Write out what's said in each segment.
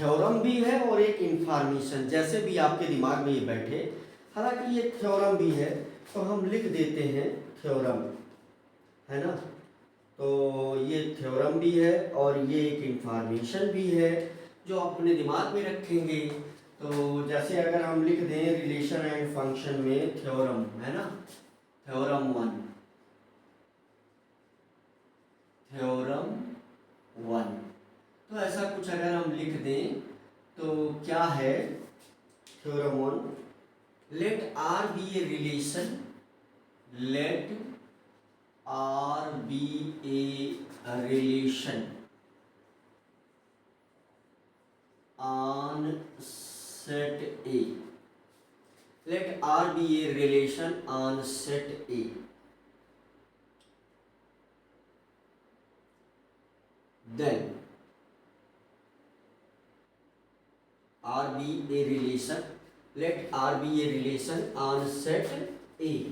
Theorem भी है और एक इंफॉर्मेशन, जैसे भी आपके दिमाग में ये बैठे। हालांकि ये थ्योरम भी है तो हम लिख देते हैं थ्योरम, है ना। तो ये थ्योरम भी है और ये एक इंफॉर्मेशन भी है जो अपने दिमाग में रखेंगे। तो जैसे अगर हम लिख दें रिलेशन एंड फंक्शन में थ्योरम, है ना, थ्योरम वन, थ्योरम वन, तो ऐसा कुछ अगर हम लिख दें तो क्या है theorem one, let R be a relation, let R be a relation on set A, let R be a relation on set A, then R be a relation, let R be a relation on set A।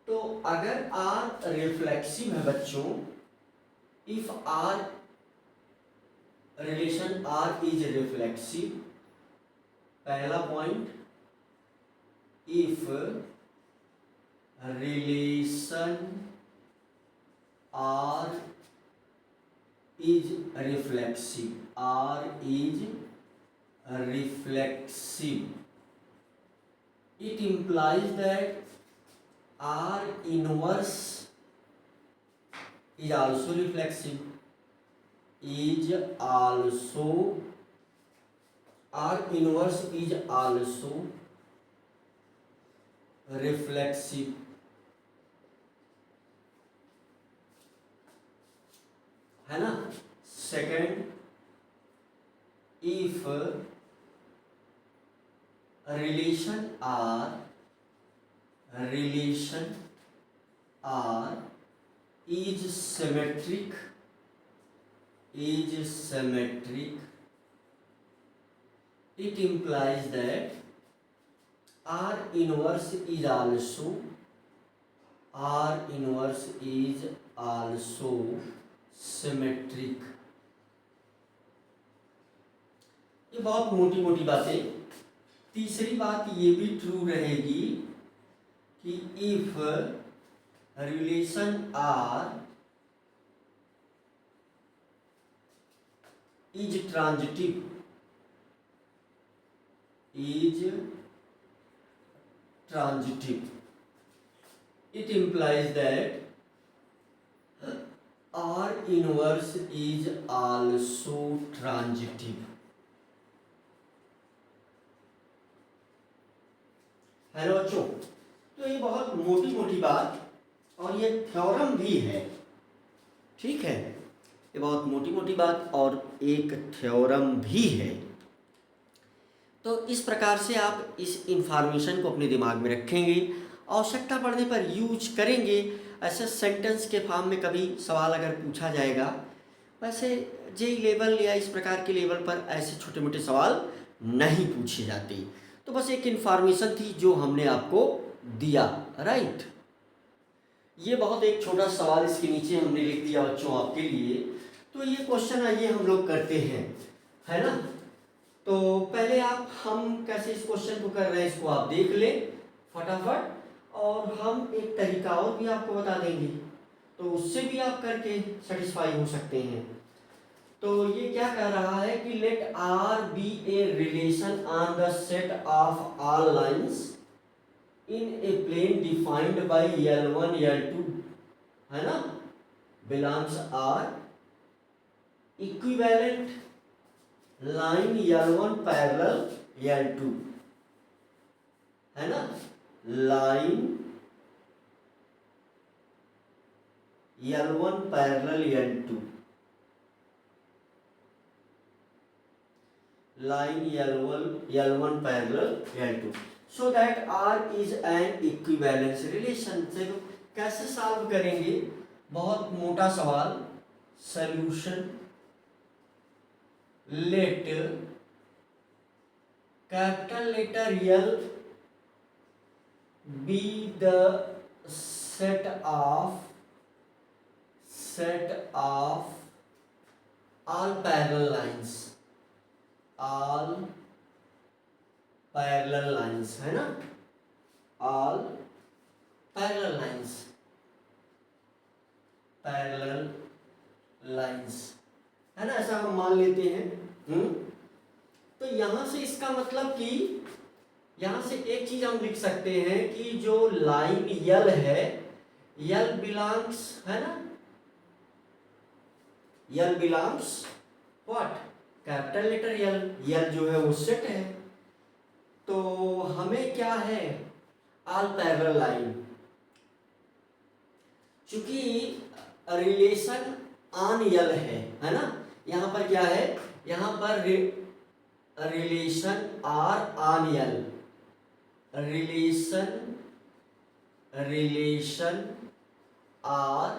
तो अगर R reflexive है बच्चों, if R relation R is reflexive, पहला point, if relation R is reflexive, R is reflexive, it implies that R inverse is also reflexive, is also, R inverse is also reflexive, है ना। Second, if relation R is symmetric, it implies that R inverse is also symmetric। ये बहुत मोटी मोटी बातें। तीसरी बात ये भी ट्रू रहेगी कि if relation R is transitive, it implies that R inverse is also transitive, है ना बच्चों। तो ये बहुत मोटी मोटी बात और ये थ्योरम भी है, ठीक है, ये बहुत मोटी मोटी बात और एक थ्योरम भी है। तो इस प्रकार से आप इस इंफॉर्मेशन को अपने दिमाग में रखेंगे, आवश्यकता पड़ने पर यूज करेंगे। ऐसे सेंटेंस के फॉर्म में कभी सवाल अगर पूछा जाएगा, वैसे जेई लेवल या इस प्रकार के लेवल पर ऐसे छोटे मोटे सवाल नहीं पूछे जाते। तो बस एक इंफॉर्मेशन थी जो हमने आपको दिया, राइट। ये बहुत एक छोटा सवाल इसके नीचे हमने लिख दिया बच्चों आपके लिए। तो ये क्वेश्चन आइए हम लोग करते हैं, है ना। तो पहले हम कैसे इस क्वेश्चन को कर रहे हैं इसको आप देख लें फटाफट, और हम एक तरीका और भी आपको बता देंगे, तो उससे भी आप करके सेटिस्फाई हो सकते हैं। तो ये क्या कह रहा है कि let R be a relation on the set of all lines in a plane defined by L1 L2, है ना, belongs R equivalent line L1 parallel L2, है ना, line L1 parallel L2, line L1 parallel L2, so that R is an equivalence relation। चलो कैसे solve करेंगे, बहुत मोटा सवाल। Solution, let capital letter L be the set of all parallel lines, all parallel lines, है ना, all parallel lines, parallel lines, है ना, ऐसा हम मान लेते हैं। तो यहां से इसका मतलब कि यहां से एक चीज हम लिख सकते हैं कि जो लाइन यल है, यल बिलोंग्स, है ना, L belongs what, capital letter L, L जो है वो सेट है। तो हमें क्या है, ऑल पैरेलल लाइन, चूंकि रिलेशन ऑन यल है ना, यहां पर क्या है, यहां पर relation R on L, relation R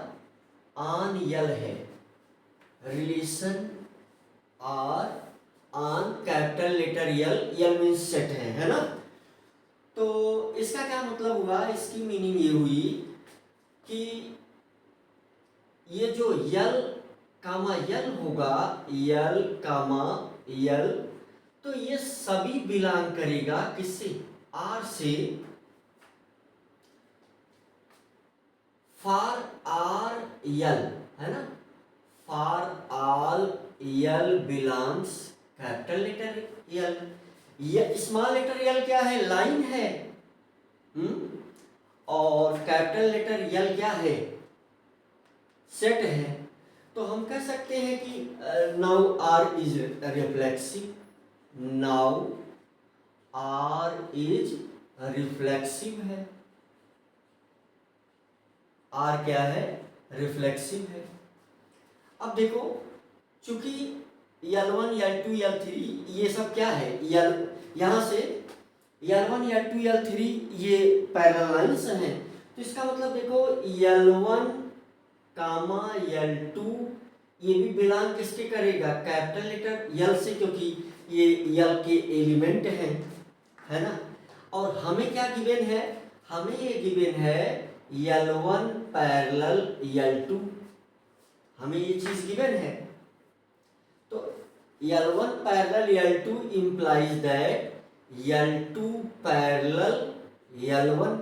on L है, relation R on capital letter L, L means set है ना। तो इसका क्या मतलब हुआ, इसकी मीनिंग ये हुई कि ये जो यल कामा यल होगा, यल कामा यल, तो ये सभी बिलोंग करेगा किससे, आर से, फॉर आर यल, है ना, for all L belongs capital letter L, ये स्मॉल लेटर यल क्या है, लाइन है, और कैपिटल लेटर यल क्या है, सेट है। तो हम कह सकते हैं कि now R is reflexive, now R is reflexive है, आर क्या है, रिफ्लेक्सिव है। अब देखो, चूंकि L1 L2 L3 ये सब क्या है, यल, यहां से L1 L2 L3 ये पैरेलल लाइंस हैं, तो इसका मतलब देखो L1 कामा L2 ये भी बिलोंग किसके करेगा, कैपिटल लेटर यल से, क्योंकि ये यल के एलिमेंट हैं, है ना। और हमें क्या गिवन है, हमें ये गिवन है L1 पैरेलल L2, हमें ये चीज गिवन है। तो L1 parallel L2 implies that L2 parallel L1,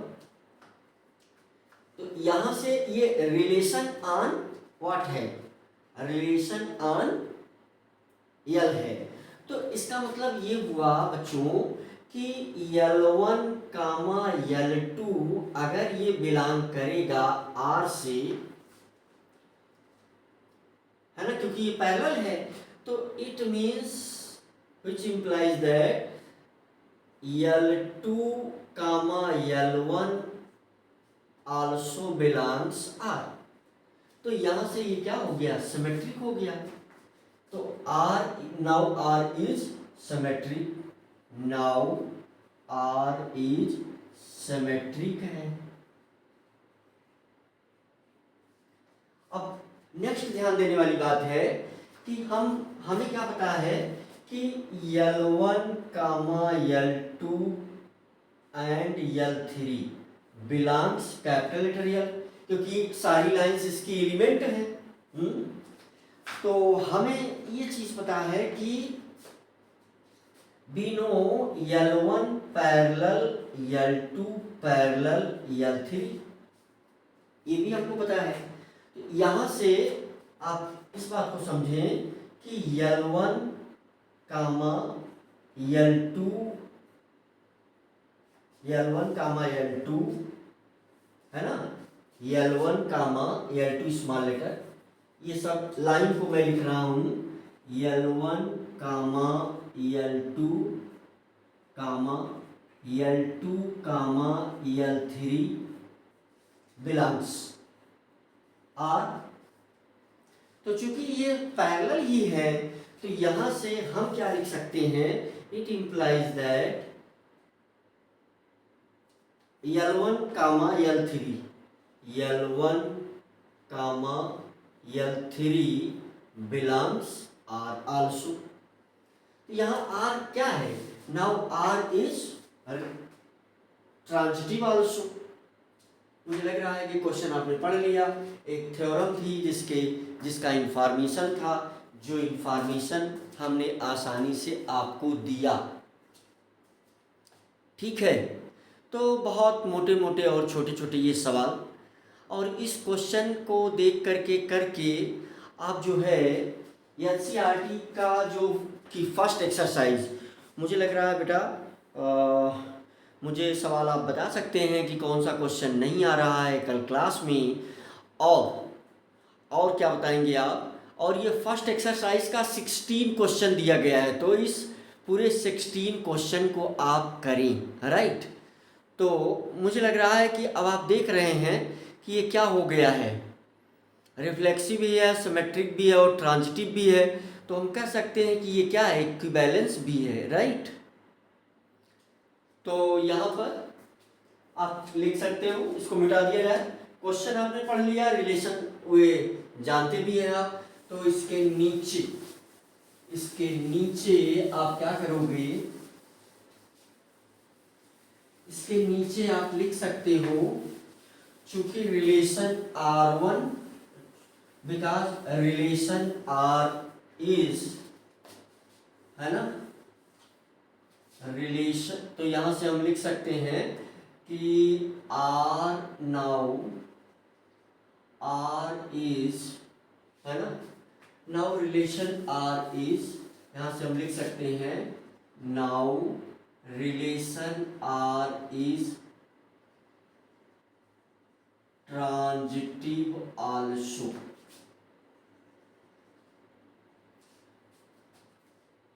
तो यहां से ये रिलेशन ऑन व्हाट है, रिलेशन ऑन यल है। तो इसका मतलब ये हुआ बच्चों कि L1 कामा L2 अगर ये बिलोंग करेगा R से, है ना, क्योंकि ये पैरेलल है, तो it means which implies that L2 comma L1 also belongs R। तो यहां से ये क्या हो गया, सिमेट्रिक हो गया। तो R, now R is symmetric, now R is symmetric है। अब नेक्स्ट ध्यान देने वाली बात है कि हमें क्या पता है कि L1 comma L2 and L3 belongs capital letter L, क्योंकि सारी लाइंस इसकी एलिमेंट हैं। तो हमें ये चीज पता है कि we know L1 parallel L2 parallel L3, ये भी हमको पता है। यहां से आप इस बात को समझें कि L1 comma L2, L1 comma L2, है ना, L1 comma L2 small letter, ये सब लाइन को मैं लिख रहा हूं, L1 कामा L2 कामा L2 कामा L3 बिलोंग्स R। तो चूंकि ये पैरेलल ही है, तो यहां से हम क्या लिख सकते हैं, it implies that L1 comma L3, L1 comma L3 belongs R also. यहाँ R क्या है, now R is transitive also. मुझे लग रहा है कि क्वेश्चन आपने पढ़ लिया, एक थ्योरम थी जिसका इंफॉर्मेशन था, जो इंफॉर्मेशन हमने आसानी से आपको दिया। ठीक है, तो बहुत मोटे मोटे और छोटे छोटे ये सवाल, और इस क्वेश्चन को देख करके आप जो है एनसीईआरटी का जो कि फर्स्ट एक्सरसाइज, मुझे लग रहा है बेटा मुझे सवाल आप बता सकते हैं कि कौन सा क्वेश्चन नहीं आ रहा है कल क्लास में, और क्या बताएंगे आप। और ये फर्स्ट एक्सरसाइज का 16 क्वेश्चन दिया गया है, तो इस पूरे 16 क्वेश्चन को आप करें, राइट। तो मुझे लग रहा है कि अब आप देख रहे हैं कि ये क्या हो गया है, रिफ्लेक्सिव भी है, सिमेट्रिक भी है और ट्रांजिटिव भी है। तो हम कह सकते हैं कि ये क्या है, इक्विवेलेंस भी है, राइट। तो यहाँ पर आप लिख सकते हो, इसको मिटा दिया जाए। क्वेश्चन आपने पढ़ लिया, रिलेशन वे जानते भी हैं आप। तो इसके नीचे आप क्या करोगे, इसके नीचे आप लिख सकते हो, चूंकि relation R1 because relation R is, है ना, रिलेशन। तो यहां से हम लिख सकते हैं कि R इज, है ना, नाउ रिलेशन R इज, यहां से हम लिख सकते हैं now relation R is transitive also.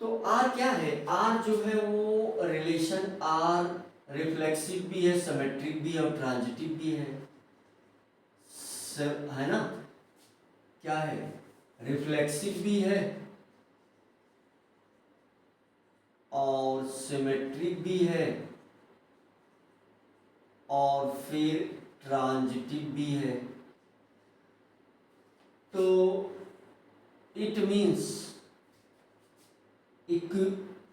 तो R क्या है, R जो है वो रिलेशन R रिफ्लेक्सिव भी है, सिमेट्रिक भी है और ट्रांजिटिव भी है ना। क्या है, रिफ्लेक्सिव भी है और सिमेट्रिक भी है और फिर ट्रांजिटिव भी है। तो it means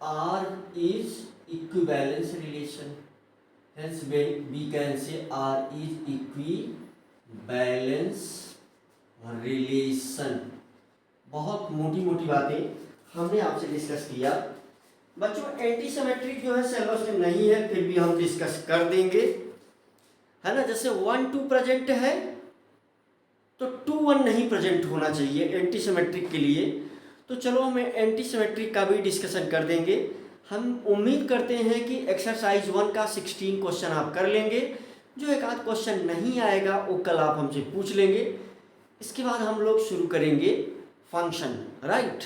R is equivalence relation, hence we can say R is equivalence relation। बहुत मोटी मोटी बातें हमने आपसे डिस्कस किया बच्चों। एंटी सिमेट्रिक जो है सिलेबस में नहीं है, फिर भी हम डिस्कस कर देंगे, है ना। जैसे 1 2 प्रेजेंट है तो 2 1 नहीं प्रेजेंट होना चाहिए एंटी सिमेट्रिक के लिए। तो चलो हम एंटी सिमेट्रिक का भी डिस्कशन कर देंगे। हम उम्मीद करते हैं कि एक्सरसाइज 1 का 16 क्वेश्चन आप कर लेंगे। जो एक आध क्वेश्चन नहीं आएगा वो कल आप हमसे पूछ लेंगे। इसके बाद हम लोग शुरू करेंगे फंक्शन, राइट।